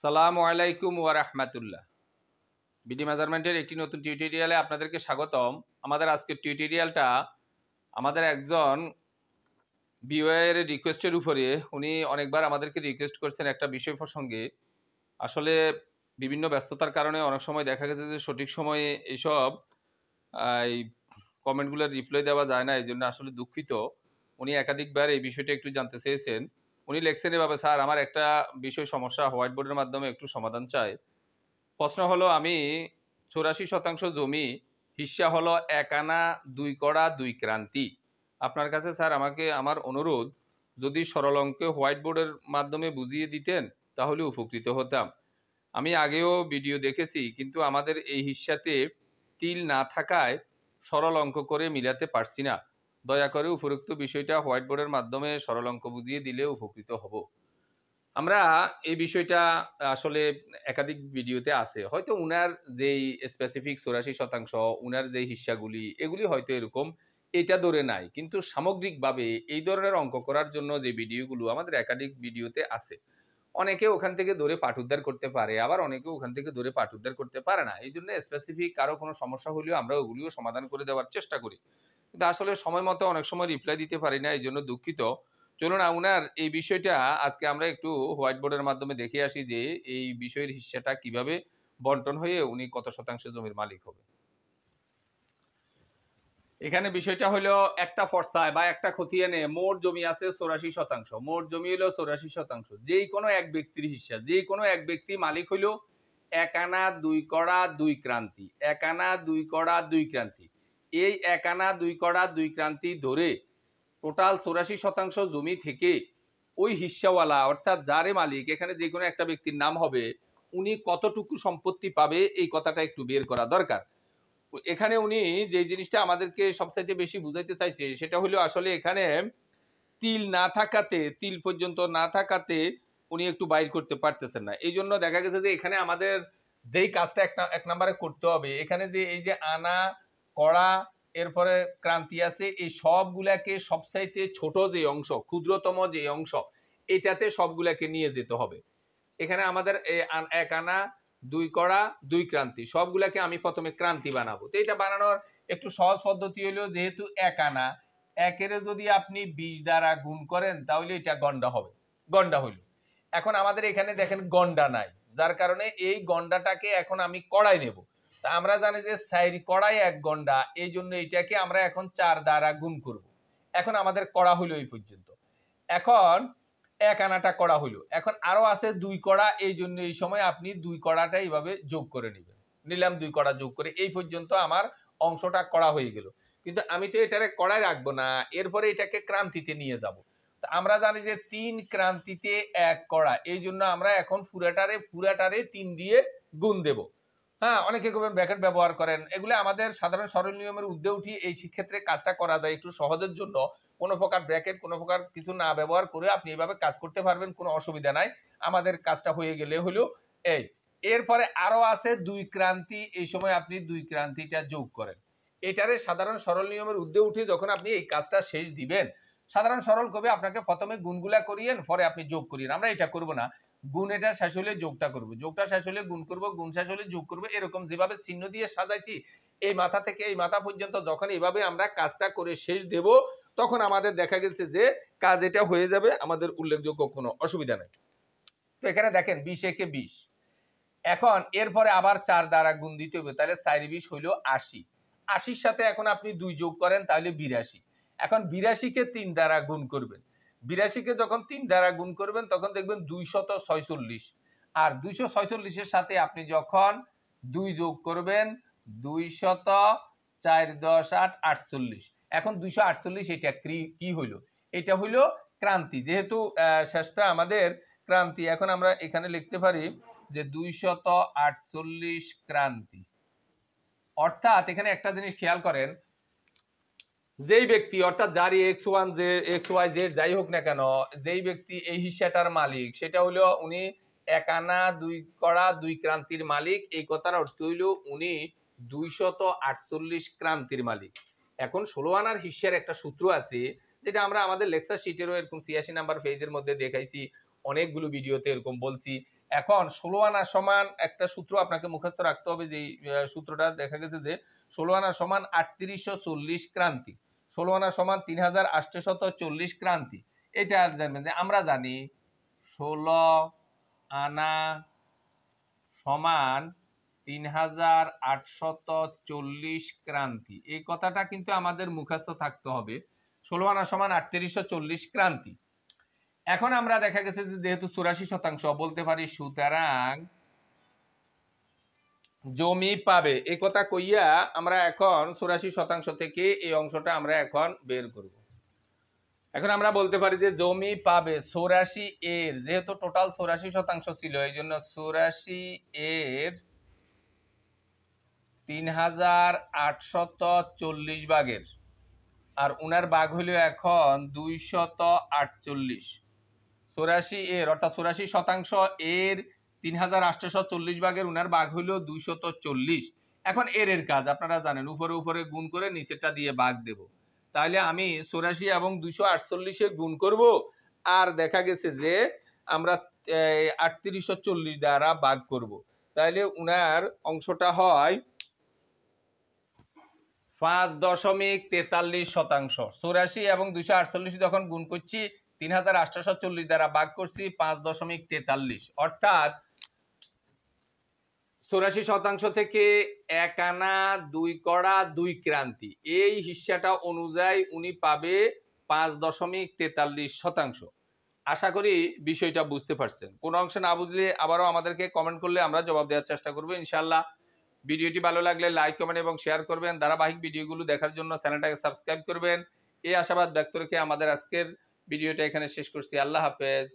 সালামু আলাইকুম ওয়া রাহমাতুল্লাহ। বিডি মেজারমেন্টের একটি নতুন টিউটোরিয়ালে আপনাদেরকে স্বাগতম। আমাদের আজকের টিউটোরিয়ালটা আমাদের একজন ভিউয়ারের রিকোয়েস্টের উপরে, উনি অনেকবার আমাদেরকে রিকোয়েস্ট করছেন একটা বিষয় প্রসঙ্গে। আসলে বিভিন্ন ব্যস্ততার কারণে অনেক সময় দেখা গেছে যে সঠিক সময়ে এইসব এই কমেন্টগুলোর রিপ্লাই দেওয়া যায় না, এই জন্য আসলে দুঃখিত। উনি একাধিকবার এই বিষয়টা একটু জানতে চেয়েছেন। উনি লিখছেন এভাবে, স্যার আমার একটা বিষয় সমস্যা, হোয়াইট বোর্ডের মাধ্যমে একটু সমাধান চাই। প্রশ্ন হলো, আমি 84% জমি, হিস্সা হলো 1 আনা 2 কড়া 2 ক্রান্তি। আপনার কাছে স্যার আমাকে আমার অনুরোধ, যদি সরল অঙ্কে হোয়াইট বোর্ডের মাধ্যমে বুঝিয়ে দিতেন তাহলে উপকৃত হতাম। আমি আগেও ভিডিও দেখেছি, কিন্তু আমাদের এই হিস্সাতে তিল না থাকায় সরল অঙ্ক করে মিলাতে পারছি না। দয়া করে উপরোক্ত বিষয়টা হোয়াইট বোর্ডের মাধ্যমে সরল অঙ্ক বুঝিয়ে দিলে উপকৃত হব। আমরা এই বিষয়টা আসলে একাধিক ভিডিওতে আছে। হয়তো উনার যেই স্পেসিফিক 84% উনার যেই হিস্সাগুলি, এগুলি হয়তো এরকম, এটা ধরে নাই। কিন্তু সামগ্রিকভাবে এই ধরনের অঙ্ক করার জন্য যে ভিডিওগুলো আমাদের একাধিক ভিডিওতে আছে। অনেকে ওখান থেকে ধরে পাঠ উদ্ধার করতে পারে, আবার অনেকে ওখান থেকে ধরে পাঠ উদ্ধার করতে পারে না। এইজন্য স্পেসিফিক কারো কোনো সমস্যা হলেও আমরা ওগুলিও সমাধান করে দেওয়ার চেষ্টা করি। কিন্তু আসলে সময় মতো অনেক সময় রিপ্লাই দিতে পারি না, এইজন্য দুঃখিত। চলুন উনার এই বিষয়টা আজকে আমরা একটু হোয়াইট বোর্ডের মাধ্যমে দেখে আসি যে এই বিষয়ের হিস্সাটা কিভাবে বন্টন হয়ে উনি কত শতাংশ জমির মালিক হবে। এখানে বিষয়টা হলো, একটা ফর্সায় বা একটা খতিয়ানে মোট জমি আছে 84%। মোট জমি হলো 84%। যেই কোনো এক ব্যক্তির হিস্সা, যেই কোনো এক ব্যক্তি মালিক হইল 1 আনা 2 কড়া 2 ক্রান্তি। 1 আনা 2 কড়া 2 ক্রান্তি। এই 1 আনা 2 কড়া 2 ক্রান্তি ধরে টোটাল 84% জমি থেকে ওই হিস্সাওয়ালা, অর্থাৎ যারে মালিক, এখানে যে কোনো একটা ব্যক্তির নাম হবে, উনি কতটুকু সম্পত্তি পাবে এই কথাটা একটু বের করা দরকার। এখানে উনি যে জিনিসটা আমাদেরকে সবচাইতে বেশি বুঝাইতে চাইছে সেটা হলো, আসলে এখানে তিল না থাকাতে, তিল পর্যন্ত না থাকাতে উনি একটু বাইর করতে পারতেছেন না। এই জন্য দেখা গেছে যে এখানে আমাদের যেই কাজটা এক নম্বরে করতে হবে, এখানে যে এই যে আনা, কড়া, এরপরে ক্রান্তি আছে, এই সবগুলাকে সবচাইতে ছোট যে অংশ, ক্ষুদ্রতম যে অংশ, এটাতে সবগুলাকে নিয়ে যেতে হবে। এখানে আমাদের 1 আনা 2 কড়া 2 ক্রান্তি, সবগুলাকে আমি প্রথমে ক্রান্তি বানাবো। তো এটা বানানোর একটু সহজ পদ্ধতি হলো, যেহেতু 1 আনা, 1 এর যদি আপনি 20 দ্বারা গুণ করেন তাহলে এটা গন্ডা হবে, গন্ডা হইল। এখন আমাদের এখানে দেখেন গন্ডা নাই, যার কারণে এই গন্ডাটাকে এখন আমি কড়াই নেব। তা আমরা জানি যে 4 কড়াই 1 গন্ডা, এই জন্য এটাকে আমরা এখন 4 দ্বারা গুণ করব। এখন আমাদের কড়া হইল এই পর্যন্ত। এখন 1 আনাটা কড়া হইল, এখন আরো আছে 2 কড়া, এই জন্য এই সময় আপনি 2 কড়াটা এইভাবে যোগ করে নেবেন। নিলাম 2 কড়া যোগ করে, এই পর্যন্ত আমার অংশটা কড়া হয়ে গেল। কিন্তু আমি তো এটারে কড়ায় রাখবো না, এরপরে এটাকে ক্রান্তিতে নিয়ে যাব। আমরা জানি যে 3 ক্রান্তিতে 1 কড়া, এই জন্য আমরা এখন পুরাটারে 3 দিয়ে গুণ দেব। হ্যাঁ, অনেকে ব্র্যাকেট ব্যবহার করেন, এগুলো আমাদের সাধারণ সরল নিয়মের ঊর্ধ্বে উঠি। এই ক্ষেত্রে কাজটা করা যায় একটু সহজের জন্য। কোনো প্রকার ব্র্যাকেট, কোনো প্রকার কিছু না ব্যবহার করে আপনি এইভাবে কাজ করতে পারবেন, কোনো অসুবিধা নাই। আমাদের কাজটা হয়ে গেলে হলো এই। এরপরে আরো আছে 2 ক্রান্তি, এই সময় আপনি 2 ক্রান্তিটা যোগ করেন। এটারে সাধারণ সরল নিয়মের ঊর্ধ্বে উঠে যখন আপনি এই কাজটা শেষ দিবেন, সাধারণ সরল কবে আপনাকে প্রথমে গুণগুলা করিয়েন, পরে আপনি যোগ করিয়েন। আমরা এটা করব না, গুণ এটা শেষ হলে যোগটা করব, যোগটা শেষ হলে গুণ করব, গুণ শেষ হলে যোগ করব। এরকম যেভাবে চিহ্ন দিয়ে সাজাইছি, এই মাথা থেকে এই মাথা পর্যন্ত যখন এইভাবে আমরা কাজটা করে শেষ দেব, তখন আমাদের দেখা গেছে যে কাজ এটা হয়ে যাবে, আমাদের উল্লেখযোগ্য কোনো অসুবিধা নেই। তো এখানে দেখেন 20 একে 20। এখন এরপরে আবার 4 দ্বারা গুণ দিতে হবে, তাহলে 4 20 হইল 80। 80-র সাথে এখন আপনি 2 যোগ করেন তাহলে 82। এখন 82-কে 3 দ্বারা গুণ করবেন। 82-কে যখন 3 দ্বারা গুণ করবেন তখন দেখবেন 246। আর 246-এর সাথে আপনি যখন 2 যোগ করবেন 200, 4 10 8 48। এখন 248 এটা কি হইল? এটা হইল ক্রান্তি। যেহেতু শেষটা আমাদের ক্রান্তি, এখন আমরা এখানে লিখতে পারি যে 248 ক্রান্তি। অর্থাৎ এখানে একটা জিনিস খেয়াল করেন, যেই ব্যক্তি, অর্থাৎ যারই XY Z যাই হোক না কেন, যেই ব্যক্তি এই হিস্সাটার মালিক, সেটা হলো উনি 1 আনা 2 কড়া 2 ক্রান্তির মালিক। এই কথার অর্থ হইল উনি 248 ক্রান্তির মালিক। এখন 16 আনার হিস্সার একটা সূত্র আছে, যেটা আমরা আমাদের লেকচার শিটেরও এরকম 86 নাম্বার পেজের মধ্যে দেখাইছি, অনেকগুলো ভিডিওতে এরকম বলছি। এখন 16 আনা সমান একটা সূত্র আপনাকে মুখস্থ রাখতে হবে, যে সূত্রটা দেখা গেছে যে 16 আনা সমান 3840 ক্রান্তি, 16 আনা সমান 3840 ক্রান্তি। এটা আর জানবেন যে আমরা জানি 16 আনা সমান 3840 ক্রান্তি। এই কথাটা কিন্তু আমাদের মুখস্থ থাকতে হবে। 16 আনা সমান 3840 ক্রান্তি। এখন আমরা দেখা গেছে যে যেহেতু 84% বলতে পারি, সুতরাং জমি পাবে। এই কথা কইয়া আমরা এখন 84% থেকে এই অংশটা আমরা এখন বের করব। এখন আমরা বলতে পারি যে জমি পাবে 84 এর, যেহেতু টোটাল 84% ছিল এই জন্য 84 এর 3840 ভাগের, আর উনার ভাগ হইল এখন 248। 84 এর অর্থাৎ 84% এর 3840 ভাগের উনার ভাগ হইল 240। এখন এর কাজ আপনারা জানেন, উপরে উপরে গুণ করে নিচেরটা দিয়ে ভাগ দেব। তাহলে আমি 84 এবং 248 গুণ করব, আর দেখা গেছে যে আমরা 3840 দ্বারা ভাগ করব। তাহলে উনার অংশটা হয় 5.43%। 84 এবং 248 যখন গুণ করছি 3840 দ্বারা ভাগ করছি 5.43, অর্থাৎ 84% থেকে 1 আনা 2 কড়া 2 ক্রান্তি, এই হিস্সাটা অনুযায়ী উনি পাবে 5.43%। আশা করি বিষয়টা বুঝতে পারছেন। কোন অংশ না বুঝলে আবারও আমাদেরকে কমেন্ট করলে আমরা জবাব দেওয়ার চেষ্টা করব ইনশাআল্লাহ। ভিডিওটি ভালো লাগলে লাইক, কমেন্ট এবং শেয়ার করবেন। ধারাবাহিক ভিডিওগুলো দেখার জন্য চ্যানেলটাকে সাবস্ক্রাইব করবেন। এই আশাবাদ ব্যক্ত রেখে আমাদের আজকের ভিডিওটা এখানে শেষ করছি। আল্লাহ হাফেজ।